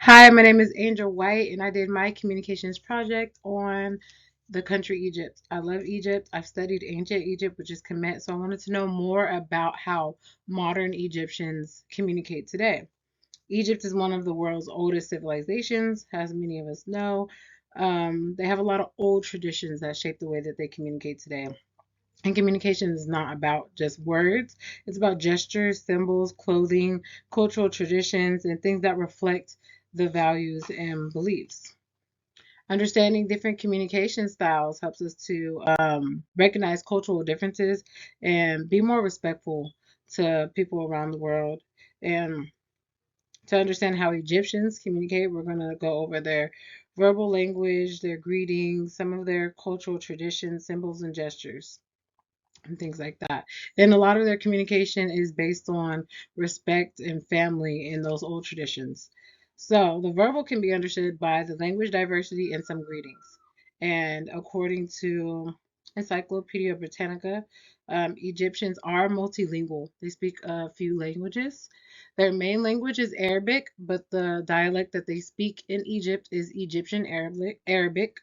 Hi, my name is Angel White, and I did my communications project on the country Egypt. I love Egypt. I've studied ancient Egypt, which is Kemet, so I wanted to know more about how modern Egyptians communicate today. Egypt is one of the world's oldest civilizations, as many of us know. They have a lot of old traditions that shape the way that they communicate today. And communication is not about just words, it's about gestures, symbols, clothing, cultural traditions, and things that reflect the values and beliefs. Understanding different communication styles helps us to recognize cultural differences and be more respectful to people around the world. And to understand how Egyptians communicate, we're going to go over their verbal language, their greetings, some of their cultural traditions, symbols, and gestures and things like that. And a lot of their communication is based on respect and family in those old traditions. So the verbal can be understood by the language diversity and some greetings. And according to Encyclopedia Britannica, Egyptians are multilingual. They speak a few languages. Their main language is Arabic, but the dialect that they speak in Egypt is Egyptian Arabic.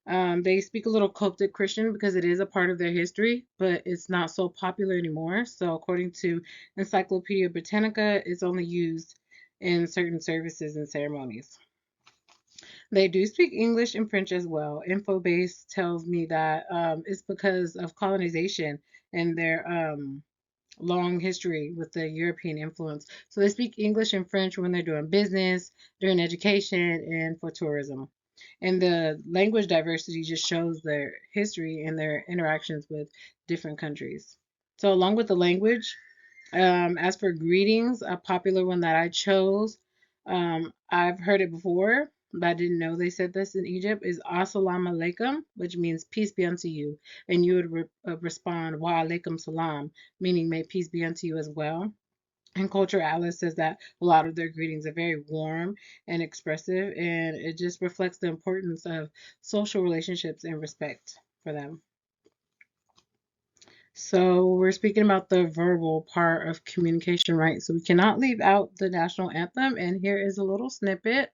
They speak a little Coptic Christian because it is a part of their history, but it's not so popular anymore. So, according to Encyclopedia Britannica, it's only used in certain services and ceremonies. They do speak English and French as well. Infobase tells me that it's because of colonization and their long history with the European influence. So, they speak English and French when they're doing business, during education, and for tourism. And the language diversity just shows their history and their interactions with different countries. So, along with the language, as for greetings, a popular one that I chose, I've heard it before, but I didn't know they said this in Egypt, is Assalamu alaikum, which means peace be unto you. And you would respond, Wa alaikum salam, meaning may peace be unto you as well. And Culture Atlas says that a lot of their greetings are very warm and expressive, and it just reflects the importance of social relationships and respect for them. So, we're speaking about the verbal part of communication, right? So, we cannot leave out the national anthem, and here is a little snippet.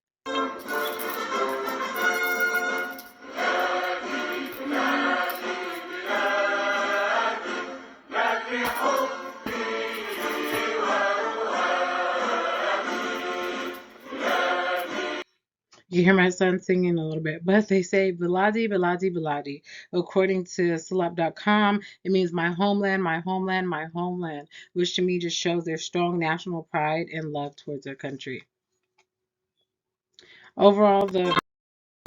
You hear my son singing a little bit, but they say Biladi, Biladi, Biladi. According to Celeb.com, it means my homeland, my homeland, my homeland, which to me just shows their strong national pride and love towards their country. Overall, the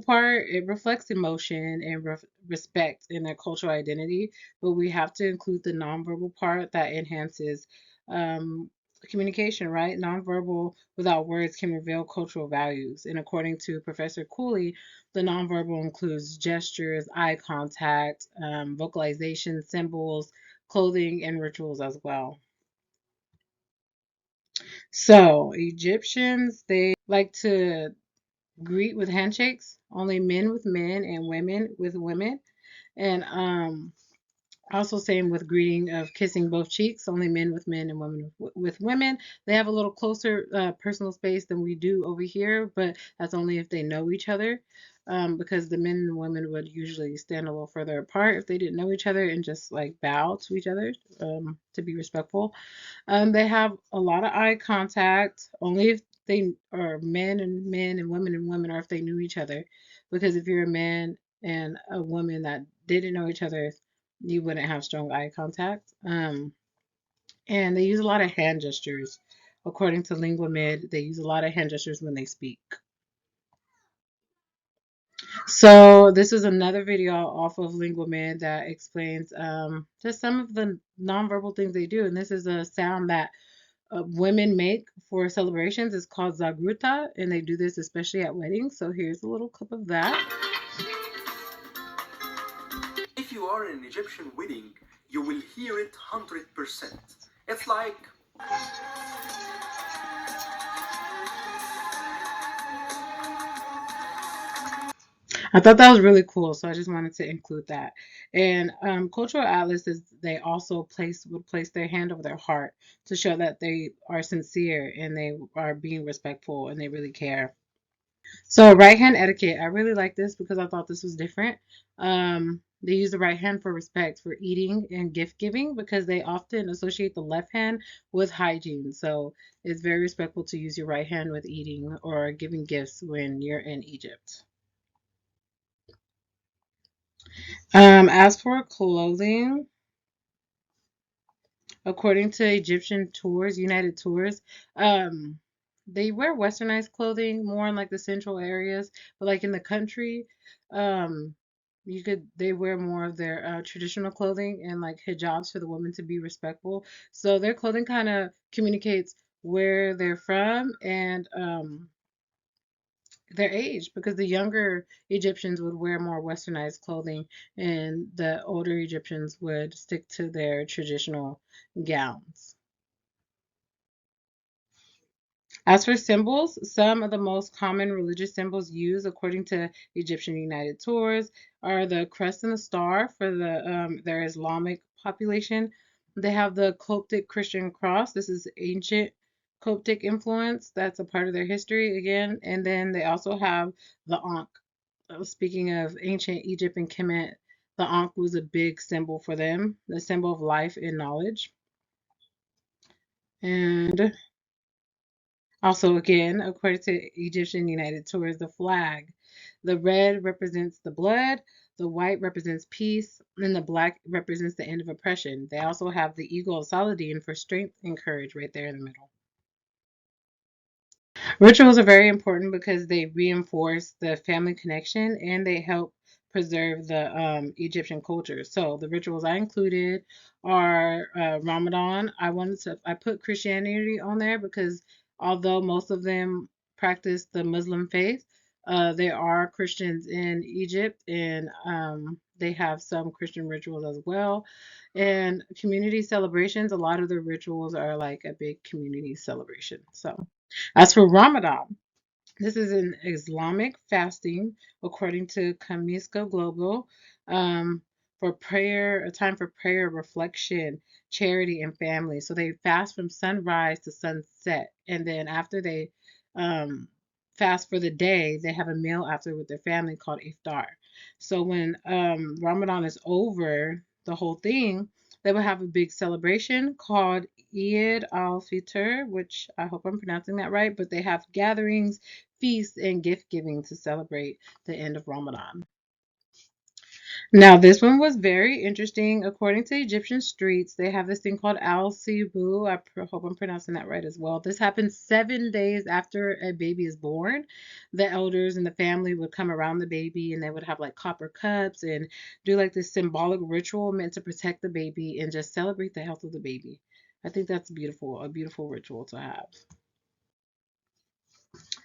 part it reflects emotion and respect in their cultural identity, but we have to include the nonverbal part that enhances um, communication, right? Nonverbal without words can reveal cultural values, and according to Professor Cooley, the nonverbal includes gestures, eye contact, vocalization, symbols, clothing, and rituals as well. So Egyptians, they like to greet with handshakes, only men with men and women with women. And also same with greeting of kissing both cheeks, only men with men and women with women. They have a little closer personal space than we do over here, but that's only if they know each other. Because the men and women would usually stand a little further apart if they didn't know each other and just like bow to each other to be respectful. They have a lot of eye contact, only if they are men and women, or if they knew each other. Because if you're a man and a woman that didn't know each other, you wouldn't have strong eye contact. And they use a lot of hand gestures. According to LinguaMid, they use a lot of hand gestures when they speak. So this is another video off of LinguaMid that explains just some of the nonverbal things they do. And this is a sound that women make for celebrations. It's called Zagruta, and they do this especially at weddings. So here's a little clip of that. If you are in an Egyptian wedding, you will hear it 100%. It's like I thought that was really cool, so I just wanted to include that. And cultural atlases, they also would place their hand over their heart to show that they are sincere and they are being respectful and they really care. So right hand etiquette, I really like this because I thought this was different. They use the right hand for respect for eating and gift giving because they often associate the left hand with hygiene. So it's very respectful to use your right hand with eating or giving gifts when you're in Egypt. As for clothing, according to Egyptian tours, United Tours, um, they wear westernized clothing more in like the central areas, but like in the country, um, they wear more of their traditional clothing and like hijabs for the women to be respectful. So their clothing kind of communicates where they're from and their age because the younger Egyptians would wear more westernized clothing and the older Egyptians would stick to their traditional gowns. As for symbols, some of the most common religious symbols used according to Egyptian United Tours are the crest and the star for their Islamic population. They have the Coptic Christian cross. This is ancient Coptic influence. That's a part of their history again. And then they also have the Ankh. Speaking of ancient Egypt and Kemet, the Ankh was a big symbol for them, the symbol of life and knowledge. And also, again, according to Egyptian United Tours, the flag. The red represents the blood, the white represents peace, and the black represents the end of oppression. They also have the eagle of Saladin for strength and courage right there in the middle. Rituals are very important because they reinforce the family connection and they help preserve the Egyptian culture. So the rituals I included are Ramadan. I put Christianity on there because although most of them practice the Muslim faith, there are Christians in Egypt and they have some Christian rituals as well. And community celebrations, a lot of the rituals are like a big community celebration. So. As for Ramadan, this is an Islamic fasting according to Camisco Global for prayer, a time for prayer, reflection, charity, and family. So they fast from sunrise to sunset. And then after they um, fast for the day, they have a meal after with their family called iftar. So when Ramadan is over, the whole thing, they will have a big celebration called Eid al-Fitr, which I hope I'm pronouncing that right, but they have gatherings, feasts, and gift giving to celebrate the end of Ramadan. Now, this one was very interesting. According to Egyptian streets, they have this thing called Al Sibu. Hope I'm pronouncing that right as well. This happens 7 days after a baby is born. The elders and the family would come around the baby and they would have like copper cups and do like this symbolic ritual meant to protect the baby and just celebrate the health of the baby. I think that's beautiful, a beautiful ritual to have.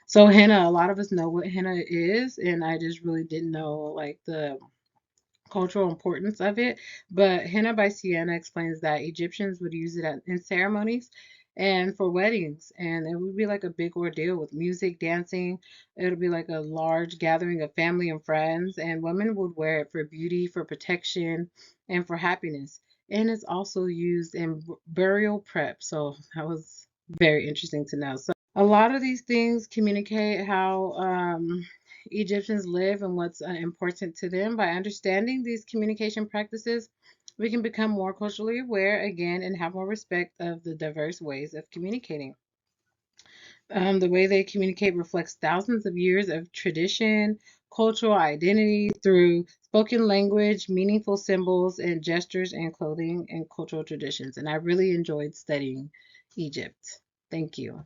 So henna, a lot of us know what henna is, and I just really didn't know like the cultural importance of it. But Henna by Sienna explains that Egyptians would use it in ceremonies and for weddings, and it would be like a big ordeal with music, dancing. It would be like a large gathering of family and friends, and women would wear it for beauty, for protection, and for happiness. And it's also used in burial prep, so that was very interesting to know. So a lot of these things communicate how Egyptians live and what's important to them. By understanding these communication practices, we can become more culturally aware again and have more respect of the diverse ways of communicating. The way they communicate reflects thousands of years of tradition, cultural identity through spoken language, meaningful symbols, and gestures and clothing and cultural traditions. And I really enjoyed studying Egypt. Thank you.